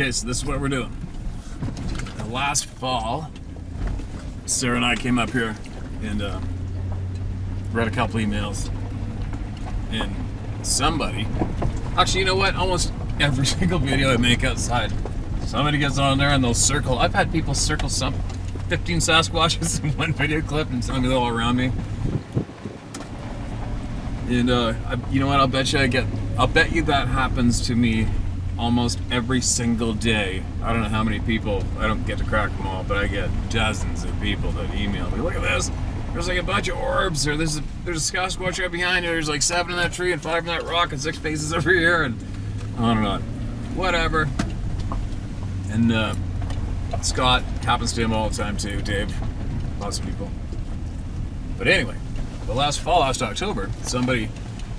Okay, so this is what we're doing. Last fall, Sarah and I came up here and read a couple emails, and somebody, actually, you know what? Almost every single video I make outside, somebody gets on there and they'll circle. I've had people circle 15 Sasquatches in one video clip and tell me they're all around me. And you know what? I'll bet you that happens to me almost every single day. I don't know how many people, I don't get to crack them all, but I get dozens of people that email me, look at this, there's like a bunch of orbs, or there's a Sasquatch right behind you, there's like 7 in that tree and 5 in that rock and 6 faces over here, and on and on. Whatever. And Scott happens to him all the time too, Dave, lots of people. But anyway, the last October, somebody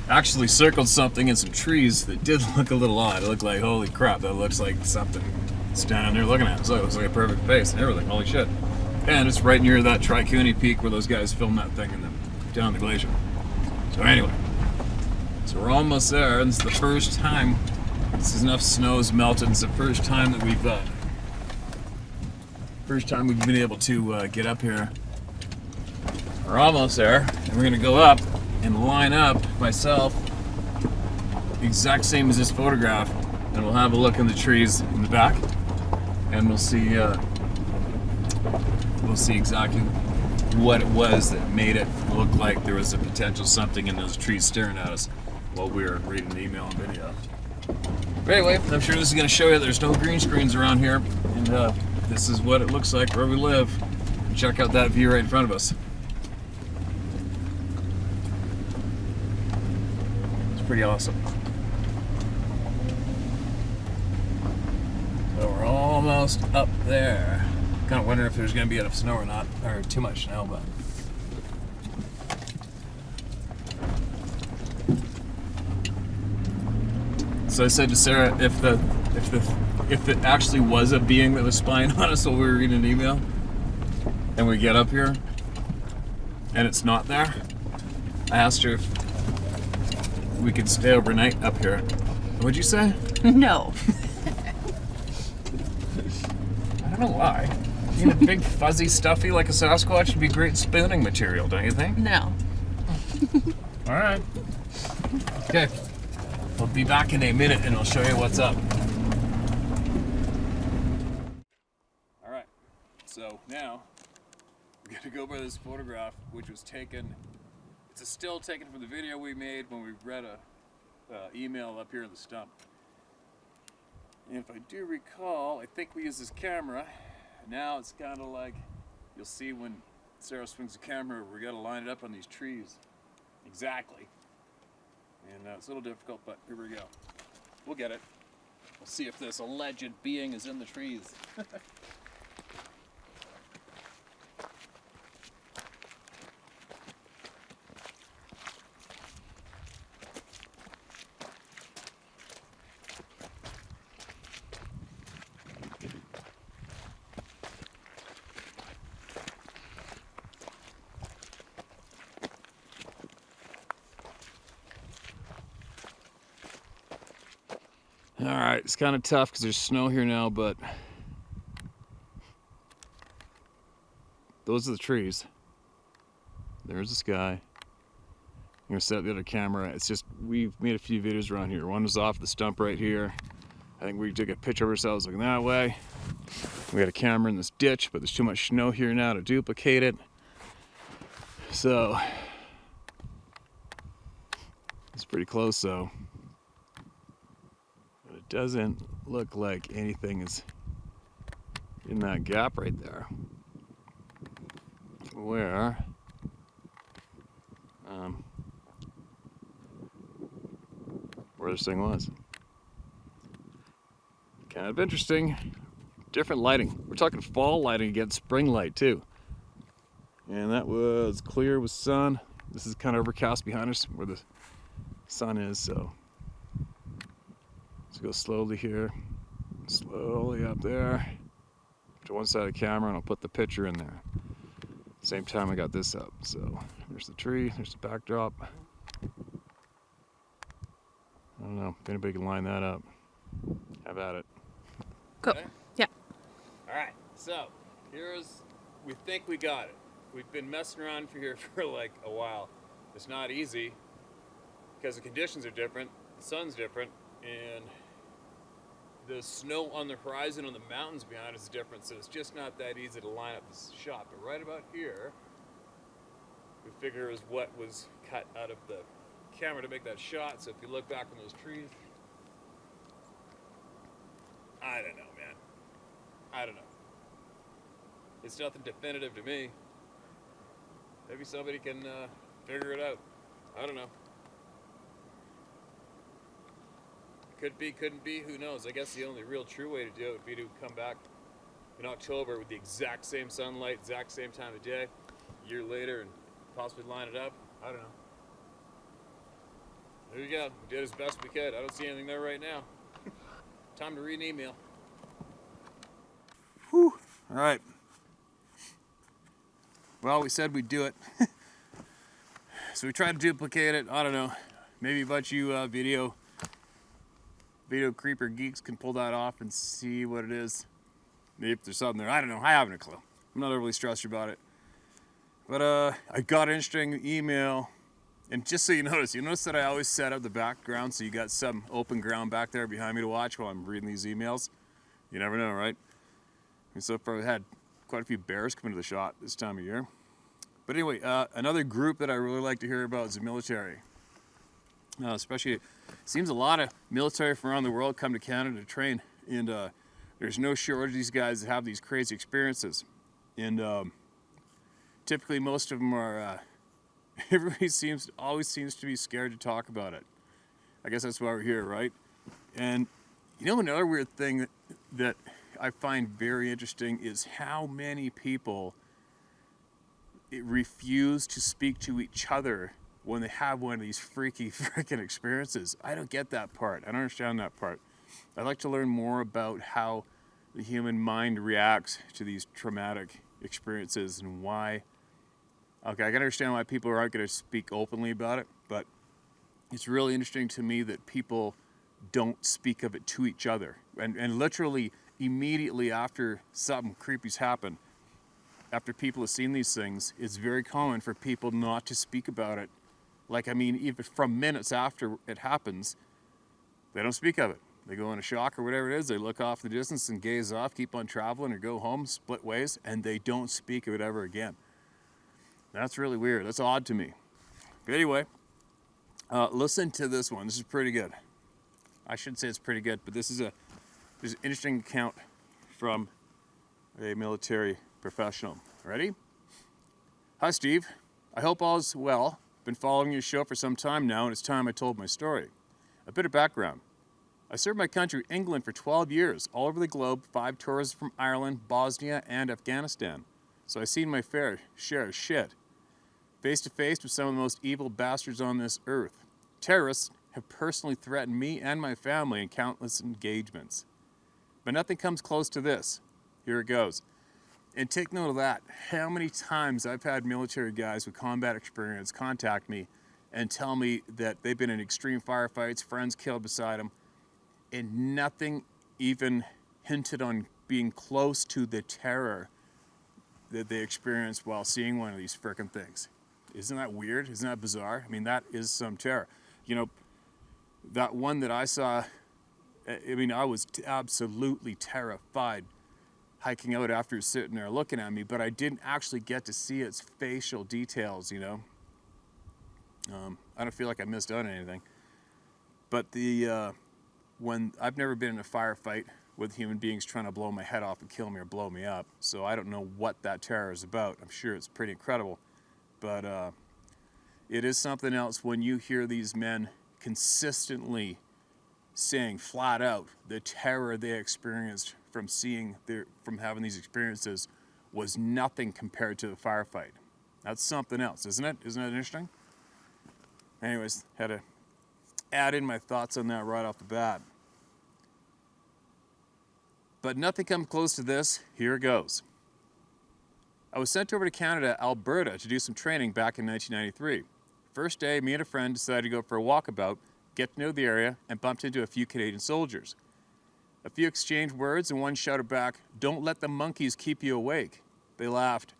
actually circled something in some trees that did look a little odd. It looked like, holy crap, that looks like something standing there looking at us. So it looks like a perfect face and everything, holy shit. And it's right near that Tri-County peak where those guys filmed that thing down the glacier. So anyway, so we're almost there, and it's the first time, this is enough snow's melted, it's the first time that we've been able to get up here. We're almost there, and we're gonna go up and line up myself, exact same as this photograph, and we'll have a look in the trees in the back, and we'll see exactly what it was that made it look like there was a potential something in those trees staring at us while we were reading the email and video. But anyway, I'm sure this is going to show you there's no green screens around here, and this is what it looks like where we live. And check out that view right in front of us. It's pretty awesome. So we're almost up there. Kind of wondering if there's going to be enough snow or not, or too much snow, but. So I said to Sarah, if it actually was a being that was spying on us while we were reading an email, and we get up here, and it's not there, I asked her if we could stay overnight up here. What'd you say? No. I don't know why. You know, big, fuzzy, stuffy like a Sasquatch would be great spooning material, don't you think? No. All right. Okay. We'll be back in a minute and I'll show you what's up. All right. So now we're gonna go by this photograph, which was taken. It's a still taken from the video we made when we read a email up here in the stump. And if I do recall, I think we used this camera. Now it's kind of like, you'll see when Sarah swings the camera, we got to line it up on these trees. Exactly. And it's a little difficult, but here we go. We'll get it. We'll see if this alleged being is in the trees. Alright, it's kind of tough because there's snow here now, but those are the trees. There's the sky. I'm going to set up the other camera. It's just, we've made a few videos around here. One was off the stump right here. I think we took a picture of ourselves looking that way. We got a camera in this ditch, but there's too much snow here now to duplicate it. So, it's pretty close though. It doesn't look like anything is in that gap right there where this thing was. Kind of interesting. Different lighting. We're talking fall lighting against spring light too. And that was clear with sun. This is kind of overcast behind us where the sun is, so let's go slowly here, slowly up there to one side of the camera, and I'll put the picture in there. Same time I got this up. So there's the tree, there's the backdrop. I don't know if anybody can line that up. Have at it. Go. Okay? Yeah. All right. So we think we got it. We've been messing around here for like a while. It's not easy because the conditions are different, the sun's different, and the snow on the horizon on the mountains behind us is different. So it's just not that easy to line up this shot. But right about here, we figure is what was cut out of the camera to make that shot. So if you look back on those trees, I don't know, man. I don't know. It's nothing definitive to me. Maybe somebody can figure it out. I don't know. Could be, couldn't be, who knows? I guess the only real true way to do it would be to come back in October with the exact same sunlight, exact same time of day, a year later, and possibly line it up. I don't know. There you go. We did as best we could. I don't see anything there right now. Time to read an email. Whew. All right. Well, we said we'd do it. So we tried to duplicate it. I don't know. Maybe a bunch of you video creeper geeks can pull that off and see what it is. Maybe if there's something there. I don't know. I haven't a clue. I'm not overly stressed about it. But I got an interesting email. And just so you notice that I always set up the background so you got some open ground back there behind me to watch while I'm reading these emails. You never know, right? And so far I've had quite a few bears come into the shot this time of year. But anyway, another group that I really like to hear about is the military. Especially, it seems a lot of military from around the world come to Canada to train. And there's no shortage of these guys that have these crazy experiences. And typically most of them are... everybody always seems to be scared to talk about it. I guess that's why we're here, right? And another weird thing that I find very interesting is how many people refuse to speak to each other when they have one of these freaky freaking experiences. I don't get that part. I don't understand that part. I'd like to learn more about how the human mind reacts to these traumatic experiences and why. Okay, I can understand why people aren't going to speak openly about it, but it's really interesting to me that people don't speak of it to each other. And literally immediately after something creepy's happened, after people have seen these things, it's very common for people not to speak about it. Like, I mean, even from minutes after it happens, they don't speak of it. They go into shock or whatever it is, they look off in the distance and gaze off, keep on traveling or go home, split ways, and they don't speak of it ever again. That's really weird. That's odd to me. But anyway, listen to this one. This is pretty good. I shouldn't say it's pretty good, but this is an interesting account from a military professional. Ready? Hi, Steve. I hope all is well. Been following your show for some time now, and it's time I told my story. A bit of background. I served my country, England, for 12 years, all over the globe, 5 tours from Ireland, Bosnia, and Afghanistan. So I've seen my fair share of shit. Face to face with some of the most evil bastards on this earth. Terrorists have personally threatened me and my family in countless engagements. But nothing comes close to this. Here it goes. And take note of that. How many times I've had military guys with combat experience contact me and tell me that they've been in extreme firefights, friends killed beside them, and nothing even hinted on being close to the terror that they experienced while seeing one of these frickin' things. Isn't that weird? Isn't that bizarre? I mean, that is some terror. That one that I saw, I was absolutely terrified hiking out after sitting there looking at me, but I didn't actually get to see its facial details, I don't feel like I missed out on anything. But when I've never been in a firefight with human beings trying to blow my head off and kill me or blow me up, so I don't know what that terror is about. I'm sure it's pretty incredible. But it is something else when you hear these men consistently saying flat out the terror they experienced from having these experiences was nothing compared to the firefight. That's something else, isn't it? Isn't that interesting? Anyways, had to add in my thoughts on that right off the bat. But nothing comes close to this. Here it goes. I was sent over to Canada, Alberta, to do some training back in 1993. First day, me and a friend decided to go for a walkabout, get to know the area, and bumped into a few Canadian soldiers. A few exchanged words and one shouted back, "Don't let the monkeys keep you awake." They laughed.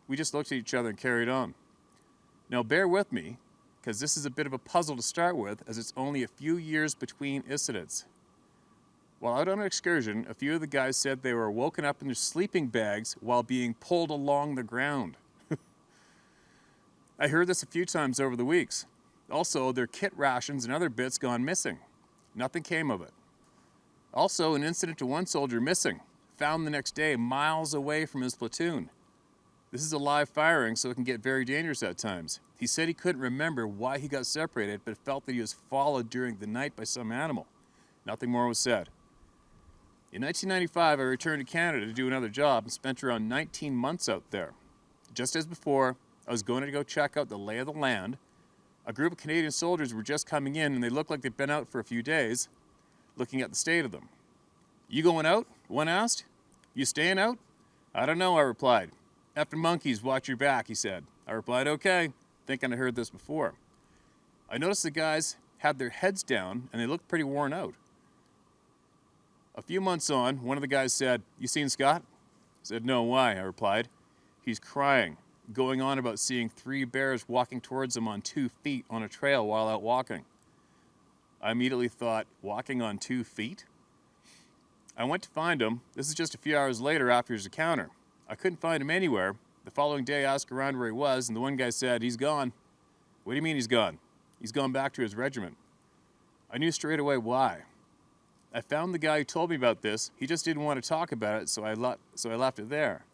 We just looked at each other and carried on. Now bear with me, because this is a bit of a puzzle to start with, as it's only a few years between incidents. While out on an excursion, a few of the guys said they were woken up in their sleeping bags while being pulled along the ground. I heard this a few times over the weeks. Also, their kit rations and other bits gone missing. Nothing came of it. Also, an incident to one soldier missing, found the next day miles away from his platoon. This is a live firing, so it can get very dangerous at times. He said he couldn't remember why he got separated, but felt that he was followed during the night by some animal. Nothing more was said. In 1995, I returned to Canada to do another job and spent around 19 months out there. Just as before, I was going to go check out the lay of the land. A group of Canadian soldiers were just coming in, and they looked like they'd been out for a few days, looking at the state of them. "You going out?" one asked. "You staying out?" "I don't know," I replied. "Effing monkeys, watch your back," he said. I replied, "Okay," thinking I heard this before. I noticed the guys had their heads down, and they looked pretty worn out. A few months on, one of the guys said, "You seen Scott?" I said, "No, why?" I replied. "He's crying, going on about seeing 3 bears walking towards him on 2 feet on a trail while out walking." I immediately thought, walking on 2 feet? I went to find him. This is just a few hours later after his encounter. I couldn't find him anywhere. The following day I asked around where he was, and the one guy said, "He's gone." "What do you mean he's gone?" "He's gone back to his regiment." I knew straight away why. I found the guy who told me about this. He just didn't want to talk about it, so I left it there.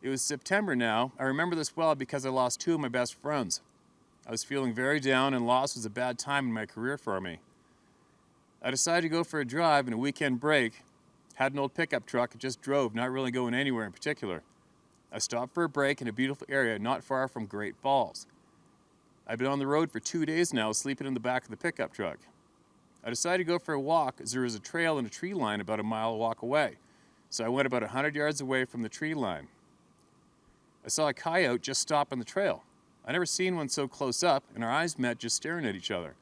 It was September now. I remember this well because I lost 2 of my best friends. I was feeling very down, and loss was a bad time in my career for me. I decided to go for a drive and a weekend break. Had an old pickup truck and just drove, not really going anywhere in particular. I stopped for a break in a beautiful area not far from Great Falls. I've been on the road for 2 days now, sleeping in the back of the pickup truck. I decided to go for a walk as there was a trail and a tree line about a mile walk away. So I went about 100 yards away from the tree line. I saw a coyote just stop on the trail. I never seen one so close up, and our eyes met just staring at each other.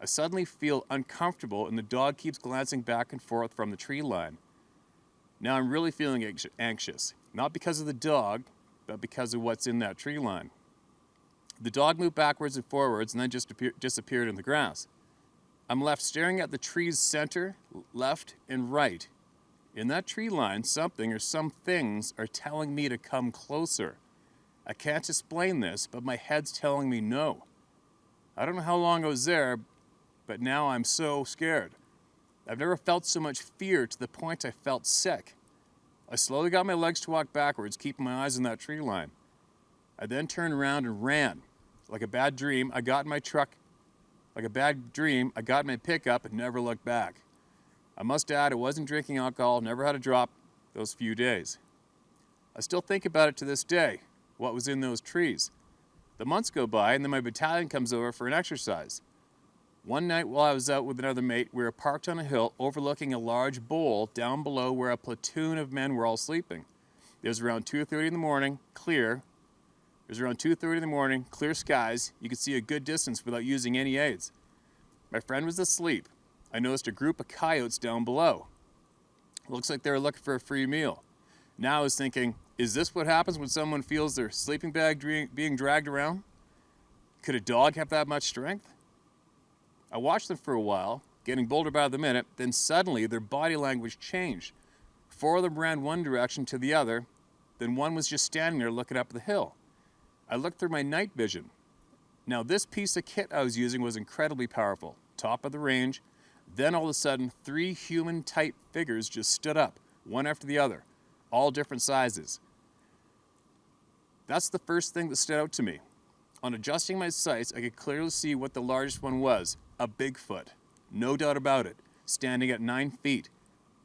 I suddenly feel uncomfortable, and the dog keeps glancing back and forth from the tree line. Now I'm really feeling anxious, not because of the dog, but because of what's in that tree line. The dog moved backwards and forwards and then just disappeared in the grass. I'm left staring at the tree's center, left, and right. In that tree line, something or some things are telling me to come closer. I can't explain this, but my head's telling me no. I don't know how long I was there, but now I'm so scared. I've never felt so much fear to the point I felt sick. I slowly got my legs to walk backwards, keeping my eyes on that tree line. I then turned around and ran. Like a bad dream, I got in my truck. Like a bad dream, I got in my pickup and never looked back. I must add, I wasn't drinking alcohol, never had a drop those few days. I still think about it to this day, what was in those trees. The months go by, and then my battalion comes over for an exercise. One night while I was out with another mate, we were parked on a hill overlooking a large bowl down below where a platoon of men were all sleeping. It was around 2:30 in the morning, clear. It was around 2:30 in the morning, clear skies. You could see a good distance without using any aids. My friend was asleep. I noticed a group of coyotes down below. Looks like they were looking for a free meal. Now I was thinking, is this what happens when someone feels their sleeping bag being dragged around? Could a dog have that much strength? I watched them for a while, getting bolder by the minute, then suddenly their body language changed. 4 of them ran one direction to the other, then one was just standing there looking up the hill. I looked through my night vision. Now this piece of kit I was using was incredibly powerful, top of the range. Then all of a sudden, 3 human-type figures just stood up, one after the other, all different sizes. That's the first thing that stood out to me. On adjusting my sights, I could clearly see what the largest one was, a Bigfoot. No doubt about it, standing at 9 feet.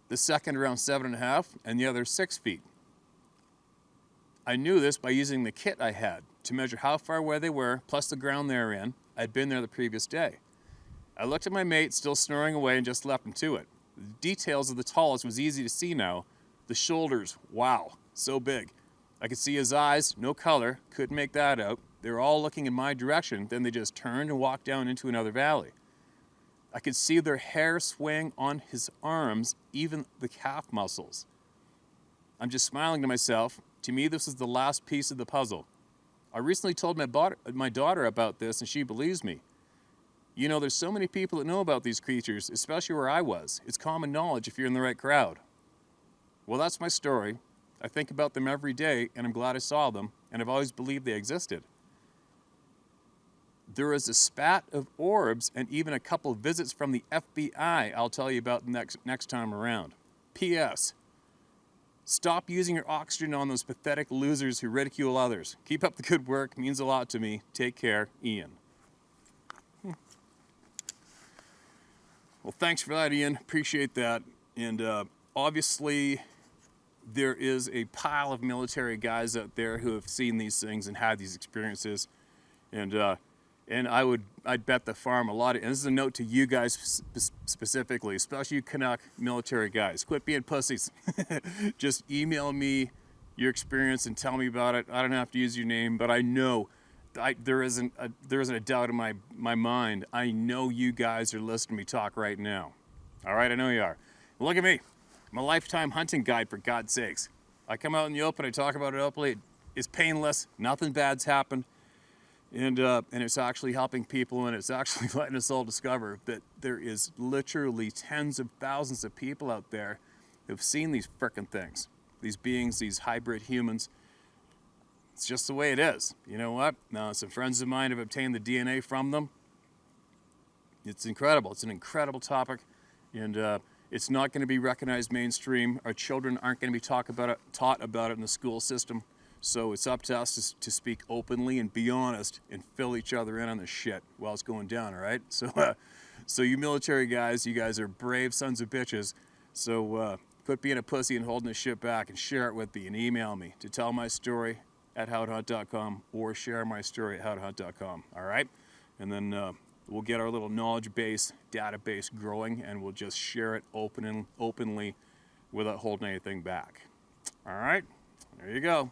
The second around 7.5, and the other 6 feet. I knew this by using the kit I had to measure how far away they were, plus the ground they were in. I'd been there the previous day. I looked at my mate, still snoring away, and just left him to it. The details of the tallest was easy to see now. The shoulders, wow, so big. I could see his eyes, no color, couldn't make that out. They were all looking in my direction, then they just turned and walked down into another valley. I could see their hair swaying on his arms, even the calf muscles. I'm just smiling to myself. To me, this is the last piece of the puzzle. I recently told my daughter about this, and she believes me. You know, there's so many people that know about these creatures, especially where I was. It's common knowledge if you're in the right crowd. Well, that's my story. I think about them every day, and I'm glad I saw them, and I've always believed they existed. There is a spat of orbs and even a couple of visits from the FBI I'll tell you about next time around. P.S. Stop using your oxygen on those pathetic losers who ridicule others. Keep up the good work. Means a lot to me. Take care, Ian. Well, thanks for that, Ian. Appreciate that. And obviously, there is a pile of military guys out there who have seen these things and had these experiences. And I'd bet the farm a lot of, and this is a note to you guys specifically, especially you Canuck military guys. Quit being pussies. Just email me your experience and tell me about it. I don't have to use your name, but I know there isn't a doubt in my mind. I know you guys are listening to me talk right now. All right, I know you are. Look at me. I'm a lifetime hunting guide, for God's sakes. I come out in the open, I talk about it openly. It's painless. Nothing bad's happened. And it's actually helping people, and it's actually letting us all discover that there is literally tens of thousands of people out there who've seen these frickin' things. These beings, these hybrid humans. It's just the way it is. You know what? Now, some friends of mine have obtained the DNA from them. It's incredible. It's an incredible topic, and it's not going to be recognized mainstream. Our children aren't going to be taught about it in the school system. So it's up to us to speak openly and be honest and fill each other in on this shit while it's going down, all right? So you military guys, you guys are brave sons of bitches. So quit being a pussy and holding this shit back, and share it with me and email me to tellmystory@howtohunt.com or sharemystory@howtohunt.com, all right? And then we'll get our little knowledge base, database growing, and we'll just share it openly without holding anything back. All right? There you go.